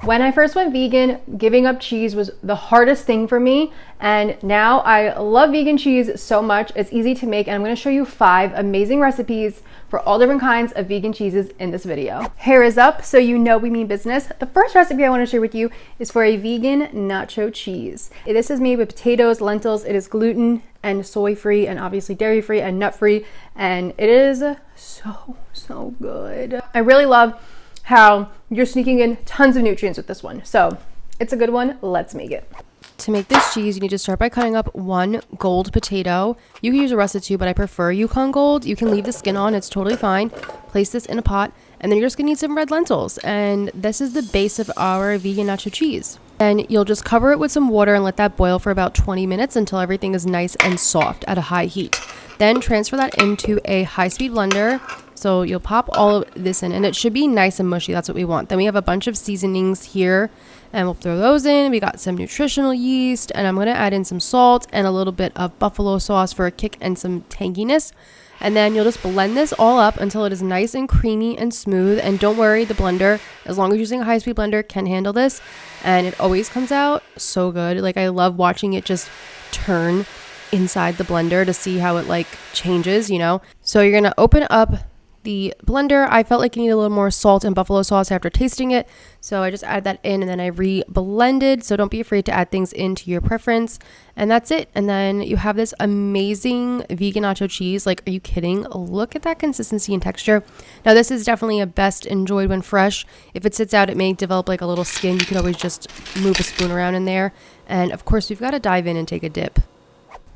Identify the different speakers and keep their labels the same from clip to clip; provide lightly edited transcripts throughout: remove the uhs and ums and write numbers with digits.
Speaker 1: When I first went vegan, giving up cheese was the hardest thing for me, and now I love vegan cheese so much. It's easy to make, and I'm going to show you 5 amazing recipes for all different kinds of vegan cheeses in this video. Hair is up, so you know we mean business. The first recipe I want to share with you is for a vegan nacho cheese. This is made with potatoes, lentils. It is gluten and soy free, and obviously dairy free and nut free, and it is so good. I really love how you're sneaking in tons of nutrients with this one. So it's a good one. Let's make it. To make this cheese, you need to start by cutting up 1 gold potato. You can use a russet too, but I prefer Yukon Gold. You can leave the skin on, it's totally fine. Place this in a pot, and then you're just gonna need some red lentils. And this is the base of our vegan nacho cheese. And you'll just cover it with some water and let that boil for about 20 minutes until everything is nice and soft at a high heat. Then transfer that into a high-speed blender. So you'll pop all of this in, and it should be nice and mushy. That's what we want. Then we have a bunch of seasonings here, and we'll throw those in. We got some nutritional yeast, and I'm going to add in some salt and a little bit of buffalo sauce for a kick and some tanginess. And then you'll just blend this all up until it is nice and creamy and smooth. And don't worry, the blender, as long as you're using a high-speed blender, can handle this. And it always comes out so good. Like, I love watching it just turn inside the blender to see how it like changes, you know. So you're gonna open up the blender. I felt like you need a little more salt and buffalo sauce after tasting it, so I just add that in, and then I re-blended. So don't be afraid to add things into your preference, and that's it. And then you have this amazing vegan nacho cheese. Like, are you kidding? Look at that consistency and texture. Now this is definitely a best enjoyed when fresh. If it sits out, it may develop like a little skin. You can always just move a spoon around in there, and of course we've got to dive in and take a dip.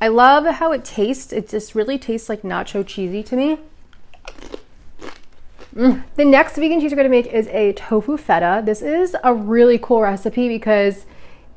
Speaker 1: I love how it tastes. It just really tastes like nacho cheesy to me. The next vegan cheese we're going to make is a tofu feta. This is a really cool recipe because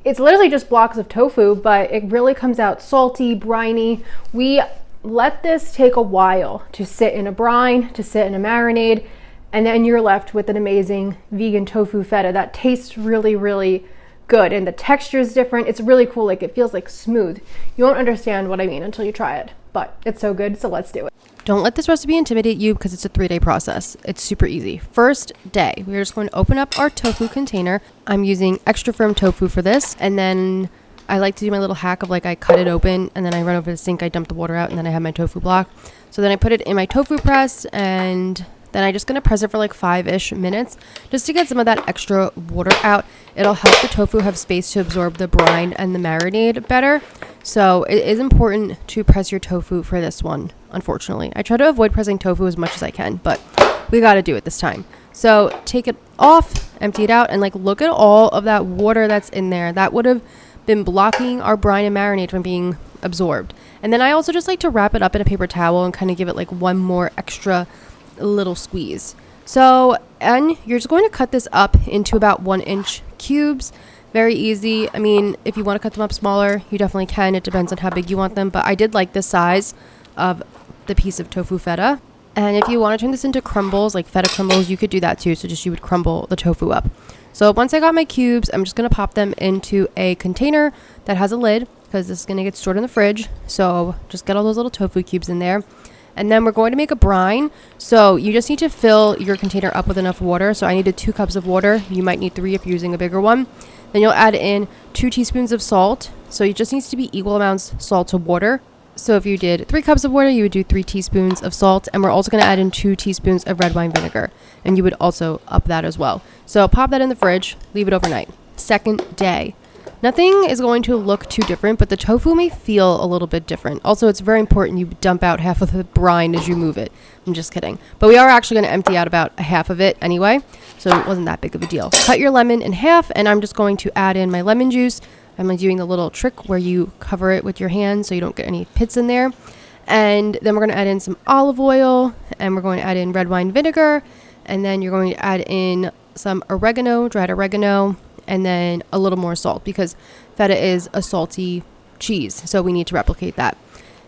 Speaker 1: it's literally just blocks of tofu, but it really comes out salty, briny. We let this take a while to sit in a brine, to sit in a marinade, and then you're left with an amazing vegan tofu feta that tastes really, really good, and the texture is different. It's really cool. Like, it feels like smooth. You won't understand what I mean until you try it, but it's so good. So let's do it. Don't let this recipe intimidate you because it's a 3-day process. It's super easy. First day, we're just going to open up our tofu container. I'm using extra firm tofu for this, and then I like to do my little hack of like I cut it open and then I run over the sink, I dump the water out, and then I have my tofu block. So then I put it in my tofu press, and then I'm just going to press it for like 5-ish minutes just to get some of that extra water out. It'll help the tofu have space to absorb the brine and the marinade better. So it is important to press your tofu for this one, unfortunately. I try to avoid pressing tofu as much as I can, but we got to do it this time. So take it off, empty it out, and like look at all of that water that's in there. That would have been blocking our brine and marinade from being absorbed. And then I also just like to wrap it up in a paper towel and kind of give it like one more extra little squeeze. So, and you're just going to cut this up into about 1-inch cubes. Very easy. I mean, if you want to cut them up smaller, you definitely can. It depends on how big you want them, but I did like the size of the piece of tofu feta. And if you want to turn this into crumbles, like feta crumbles, you could do that too. So just you would crumble the tofu up. So once I got my cubes, I'm just going to pop them into a container that has a lid because this is going to get stored in the fridge. So just get all those little tofu cubes in there. And then we're going to make a brine. So you just need to fill your container up with enough water. So I needed 2 cups of water. You might need 3 if you're using a bigger one. Then you'll add in 2 teaspoons of salt. So it just needs to be equal amounts salt to water. So if you did 3 cups of water, you would do 3 teaspoons of salt. And we're also going to add in 2 teaspoons of red wine vinegar. And you would also up that as well. So pop that in the fridge, leave it overnight. Second day. Nothing is going to look too different, but the tofu may feel a little bit different. Also, it's very important you dump out half of the brine as you move it. I'm just kidding. But we are actually going to empty out about half of it anyway, so it wasn't that big of a deal. Cut your lemon in half, and I'm just going to add in my lemon juice. I'm doing the little trick where you cover it with your hand so you don't get any pits in there. And then we're going to add in some olive oil, and we're going to add in red wine vinegar, and then you're going to add in some oregano, dried oregano, and then a little more salt because feta is a salty cheese, so we need to replicate that.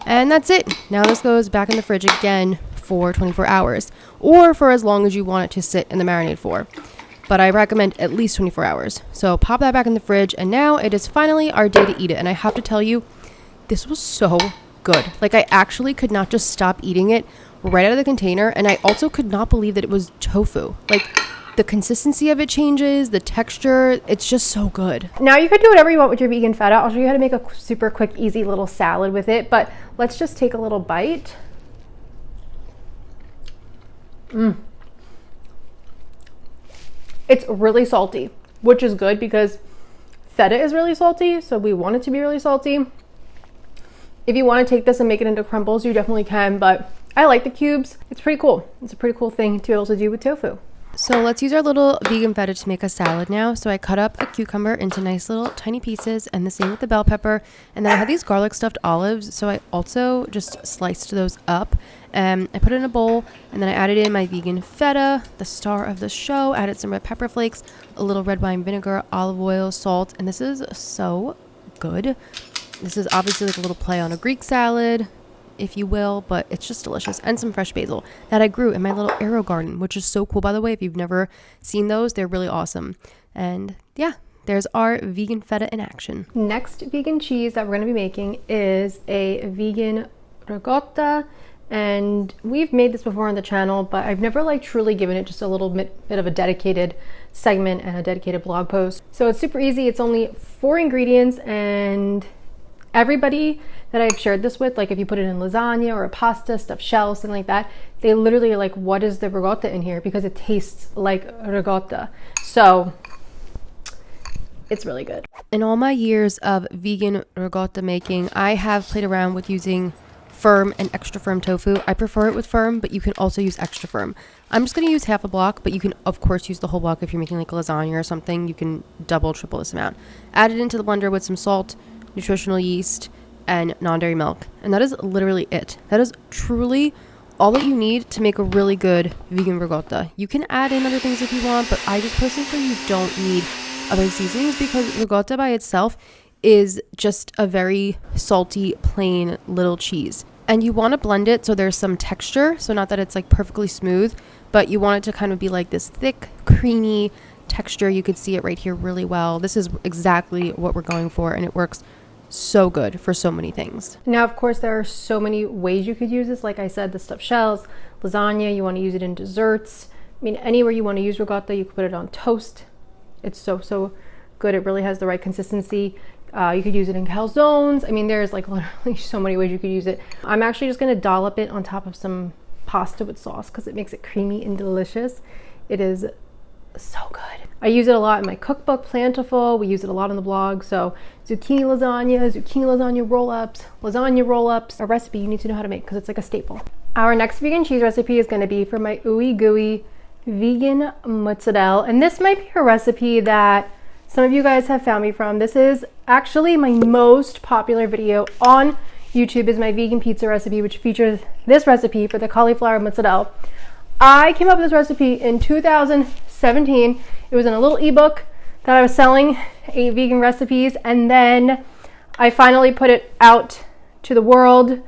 Speaker 1: And that's it. Now this goes back in the fridge again for 24 hours or for as long as you want it to sit in the marinade for. But I recommend at least 24 hours. So pop that back in the fridge, and now it is finally our day to eat it. And I have to tell you, this was so good. Like, I actually could not just stop eating it right out of the container, and I also could not believe that it was tofu. Like, The consistency of it changes, the texture, it's just so good. Now you could do whatever you want with your vegan feta. I'll show you how to make a super quick, easy little salad with it, but let's just take a little bite. It's really salty, which is good because feta is really salty, so we want it to be really salty. If you want to take this and make it into crumbles, you definitely can, but I like the cubes. It's pretty cool. It's a pretty cool thing to be able to do with tofu. So let's use our little vegan feta to make a salad now. So I cut up a cucumber into nice little tiny pieces, and the same with the bell pepper. And then I had these garlic stuffed olives, so I also just sliced those up. I put it in a bowl, and then I added in my vegan feta, the star of the show, added some red pepper flakes, a little red wine vinegar, olive oil, salt, and this is so good. This is obviously like a little play on a Greek salad, if you will, but it's just delicious. And some fresh basil that I grew in my little arrow garden, which is so cool, by the way. If you've never seen those, they're really awesome. And yeah, there's our vegan feta in action. Next vegan cheese that we're going to be making is a vegan ricotta, and we've made this before on the channel, but I've never like truly given it just a little bit of a dedicated segment and a dedicated blog post. So it's super easy. It's only 4 ingredients, and everybody that I've shared this with, like if you put it in lasagna or a pasta, stuffed shells, something like that, they literally are like, what is the ricotta in here? Because it tastes like ricotta. So it's really good. In all my years of vegan ricotta making, I have played around with using firm and extra firm tofu. I prefer it with firm, but you can also use extra firm. I'm just going to use half a block, but you can of course use the whole block if you're making like a lasagna or something. You can double, triple this amount. Add it into the blender with some salt, nutritional yeast, and non-dairy milk, and that is literally it. That is truly all that you need to make a really good vegan ricotta. You can add in other things if you want, but I just personally feel you don't need other seasonings because ricotta by itself is just a very salty, plain little cheese. And you want to blend it so there's some texture, so not that it's like perfectly smooth, but you want it to kind of be like this thick, creamy texture. You could see it right here really well. This is exactly what we're going for, and it works so good for so many things. Now, of course, there are so many ways you could use this. Like I said, the stuffed shells, lasagna, you want to use it in desserts. I mean, anywhere you want to use ricotta, you can put it on toast. It's so good. It really has the right consistency. You could use it in calzones. I mean, there's like literally so many ways you could use it. I'm actually just going to dollop it on top of some pasta with sauce because it makes it creamy and delicious. It is so good. I use it a lot in my cookbook, Plentiful. We use it a lot on the blog. So zucchini lasagna roll-ups, a recipe you need to know how to make because it's like a staple. Our next vegan cheese recipe is going to be for my ooey gooey vegan mozzarella. And this might be a recipe that some of you guys have found me from. This is actually my most popular video on YouTube, is my vegan pizza recipe, which features this recipe for the cauliflower mozzarella. I came up with this recipe in 2017. It was in a little ebook that I was selling, 8 vegan recipes, and then I finally put it out to the world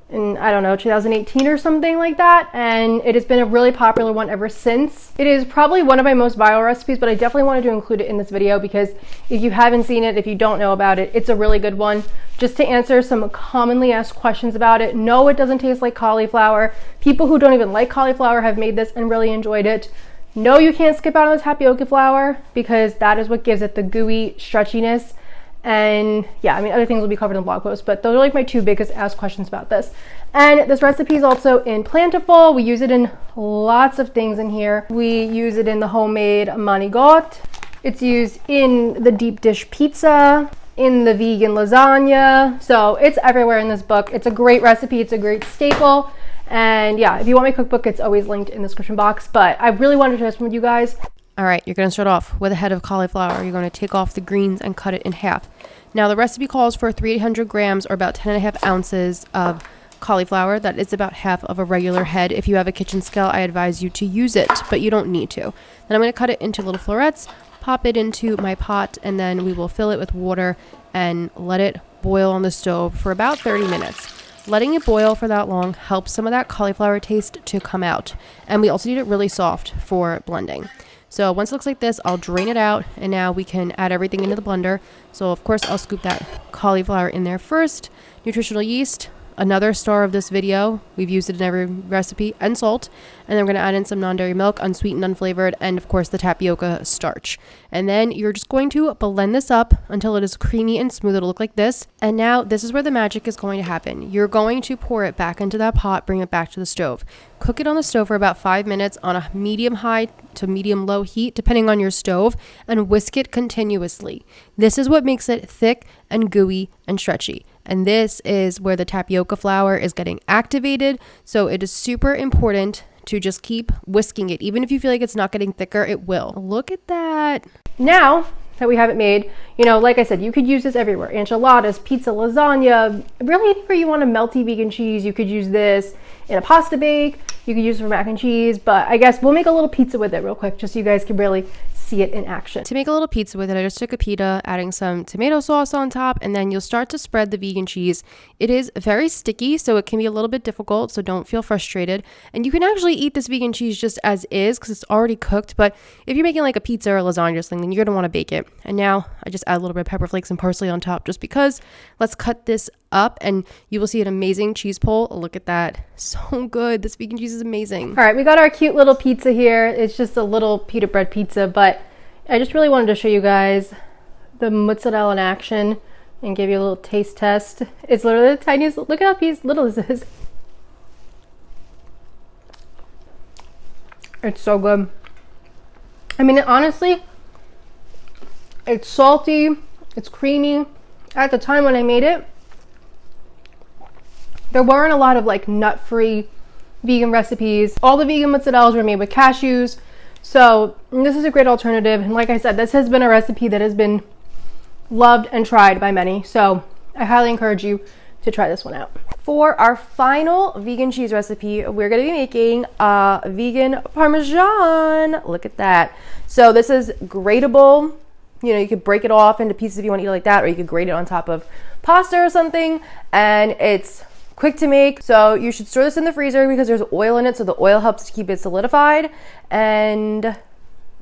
Speaker 1: in, I don't know, 2018 or something like that, and it has been a really popular one ever since. It is probably one of my most viral recipes, but I definitely wanted to include it in this video because if you haven't seen it, if you don't know about it, it's a really good one. Just to answer some commonly asked questions about it. No, it doesn't taste like cauliflower. People who don't even like cauliflower have made this and really enjoyed it. No, you can't skip out on the tapioca flour because that is what gives it the gooey stretchiness. And yeah, I mean, other things will be covered in the blog post, but those are like my 2 biggest asked questions about this. And this recipe is also in Plentiful. We use it in lots of things in here. We use it in the homemade manigot. It's used in the deep dish pizza, in the vegan lasagna. So it's everywhere in this book. It's a great recipe. It's a great staple. And yeah, if you want my cookbook, it's always linked in the description box. But I really wanted to share this with you guys. All right, you're going to start off with a head of cauliflower. You're going to take off the greens and cut it in half. Now, the recipe calls for 300 grams or about 10.5 ounces of cauliflower. That is about half of a regular head. If you have a kitchen scale, I advise you to use it, but you don't need to. Then I'm going to cut it into little florets, pop it into my pot, and then we will fill it with water and let it boil on the stove for about 30 minutes. Letting it boil for that long helps some of that cauliflower taste to come out. And we also need it really soft for blending. So once it looks like this, I'll drain it out, and now we can add everything into the blender. So of course I'll scoop that cauliflower in there first, nutritional yeast, another star of this video. We've used it in every recipe, and salt. And then we're going to add in some non-dairy milk, unsweetened, unflavored, and of course the tapioca starch. And then you're just going to blend this up until it is creamy and smooth. It'll look like this. And now this is where the magic is going to happen. You're going to pour it back into that pot, bring it back to the stove. Cook it on the stove for about 5 minutes on a medium high to medium low heat, depending on your stove, and whisk it continuously. This is what makes it thick and gooey and stretchy. And this is where the tapioca flour is getting activated. So it is super important to just keep whisking it. Even if you feel like it's not getting thicker, it will. Look at that. Now that we have it made, you know, like I said, you could use this everywhere. Enchiladas, pizza, lasagna, really anywhere you want a melty vegan cheese, you could use this in a pasta bake. You could use it for mac and cheese, but I guess we'll make a little pizza with it real quick just so you guys can really see it in action. To make a little pizza with it, I just took a pita, adding some tomato sauce on top, and then you'll start to spread the vegan cheese. It is very sticky, so it can be a little bit difficult, so don't feel frustrated. And you can actually eat this vegan cheese just as is because it's already cooked, but if you're making like a pizza or a lasagna or something, then you're going to want to bake it. And now I just add a little bit of pepper flakes and parsley on top just because. Let's cut this up and you will see an amazing cheese pull. Look at that. So good. This vegan cheese is amazing. All right, we got our cute little pizza here. It's just a little pita bread pizza, but I just really wanted to show you guys the mozzarella in action and give you a little taste test. It's literally the tiniest. Look at how little this is. It's so good. I mean, honestly, it's salty, it's creamy. At the time when I made it, there weren't a lot of like nut-free vegan recipes. All the vegan mozzarellas were made with cashews. So this is a great alternative. And like I said, this has been a recipe that has been loved and tried by many. So I highly encourage you to try this one out. For our final vegan cheese recipe, we're going to be making a vegan Parmesan. Look at that. So this is grateable. You know, you could break it off into pieces if you want to eat it like that, or you could grate it on top of pasta or something. And it's quick to make. So you should store this in the freezer because there's oil in it. So the oil helps to keep it solidified. And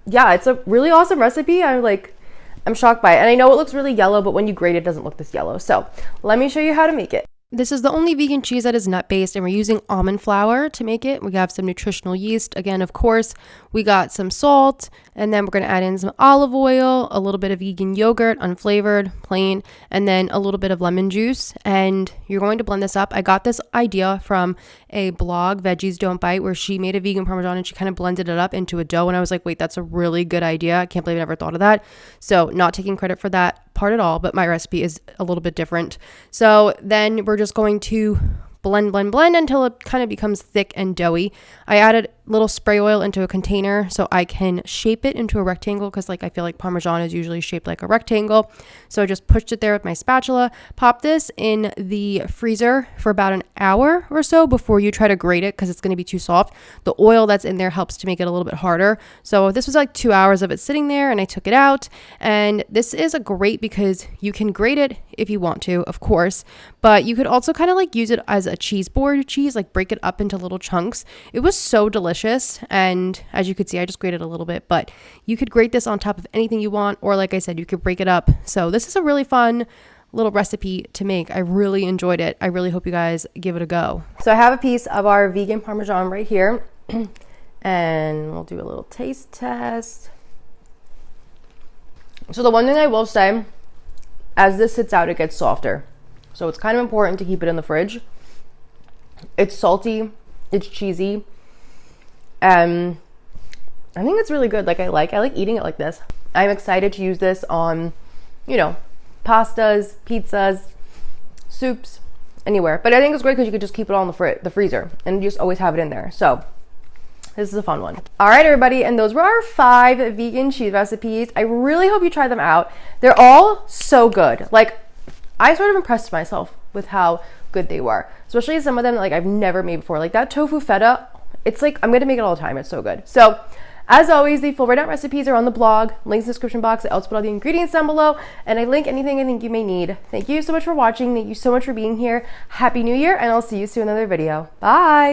Speaker 1: yeah, it's a really awesome recipe. I'm shocked by it. And I know it looks really yellow, but when you grate it, it doesn't look this yellow. So let me show you how to make it. This is the only vegan cheese that is nut-based, and we're using almond flour to make it. We have some nutritional yeast. Again, of course, we got some salt, and then we're going to add in some olive oil, a little bit of vegan yogurt, unflavored, plain, and then a little bit of lemon juice. And you're going to blend this up. I got this idea from a blog, Veggies Don't Bite, where she made a vegan Parmesan, and she kind of blended it up into a dough. And I was like, wait, that's a really good idea. I can't believe I never thought of that. So not taking credit for that part at all, but my recipe is a little bit different. So then we're just going to blend until it kind of becomes thick and doughy. I added little spray oil into a container so I can shape it into a rectangle because I feel like Parmesan is usually shaped like a rectangle. So I just pushed it there with my spatula. Pop this in the freezer for about an hour or so before you try to grate it because it's going to be too soft. The oil that's in there helps to make it a little bit harder. So this was like 2 hours of it sitting there, and I took it out. And this is a great because you can grate it if you want to, of course, but you could also kind of use it as a cheese board cheese, break it up into little chunks. It was so delicious. And as you could see, I just grated a little bit, but you could grate this on top of anything you want, or like I said, you could break it up. So this is a really fun little recipe to make. I really enjoyed it. I really hope you guys give it a go. So I have a piece of our vegan Parmesan right here, and we'll do a little taste test. So the one thing I will say, as this sits out, it gets softer. So it's kind of important to keep it in the fridge. It's salty, it's cheesy, and I think it's really good. I like eating it like this. I'm excited to use this on, pastas, pizzas, soups, anywhere. But I think it's great because you could just keep it all in the freezer and just always have it in there. So this is a fun one. All right, everybody, and those were our 5 vegan cheese recipes. I really hope you try them out. They're all so good. I sort of impressed myself with how good they were, especially some of them that I've never made before. That tofu feta, it's I'm gonna make it all the time. It's so good. So as always, the full write-out recipes are on the blog, links in the description box. I also put all the ingredients down below, and I link anything I think you may need. Thank you so much for watching. Thank you so much for being here. Happy New Year, and I'll see you soon in another video. Bye.